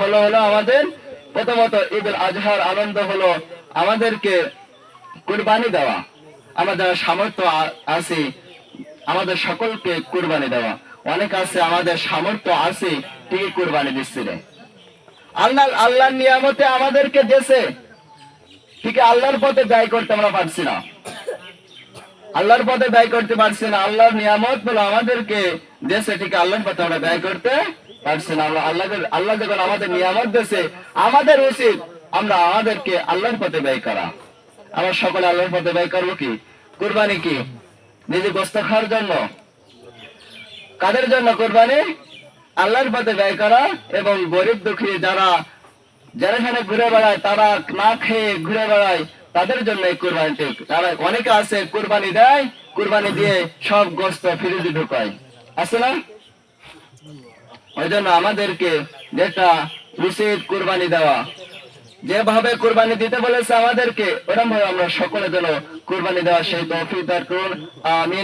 হলো হলো আমাদের প্রথমত ঈদুল আজহার আনন্দ হলো আমাদেরকে কুরবানি দেওয়া। আমাদের সামর্থ্য আছে আমাদের সকলকে কুরবানি দেওয়া। অনেক আছে আমাদের সামর্থ্য আছে ঠিকই কুরবানি দিচ্ছে না। আল্লাহর নিয়ামতে আমাদেরকে দেশে ঠিক আল্লাহর পথে ব্যয় করতে আমরা পারছি না। আল্লাহর পথে ব্যয় করতে পারছি না। আল্লাহর নিয়ামত বলে আমাদেরকে দেশে ঠিক আল্লাহর পথে আমরা ব্যয় করতে পারছি না। আল্লাহ যখন আমাদের নিয়ামত দেশে আমাদের উচিত আমরা আমাদেরকে আল্লাহর পথে ব্যয় করা। আমরা সকলে আল্লাহর পথে ব্যয় করবো কি? কুরবানি কি নিজে গোস্ত খাওয়ার জন্য? কাদের জন্য কুরবানি? আল্লাহর পথে ব্যয় করা এবং গরিব দুঃখী যারা যেখানে ঘুরে বেড়ায়, তারা না খেয়ে ঘুরে বেড়ায়, তাদের জন্য এই কুরবানিটি। তারা অনেকে আছে কুরবানি দেয়, কুরবানি দিয়ে সব গোস্ত ফ্রিজে ঢুকায়, আছে না? ওই জন্য আমাদেরকে যেটা উচিত কুরবানি দেওয়া, যেভাবে কুরবানি দিতে বলেছে আমাদেরকে ওরকম ভাবে আমরা সকলের জন্য কুরবানি দেওয়া সেই তৌফিক দান করুন। আমিন।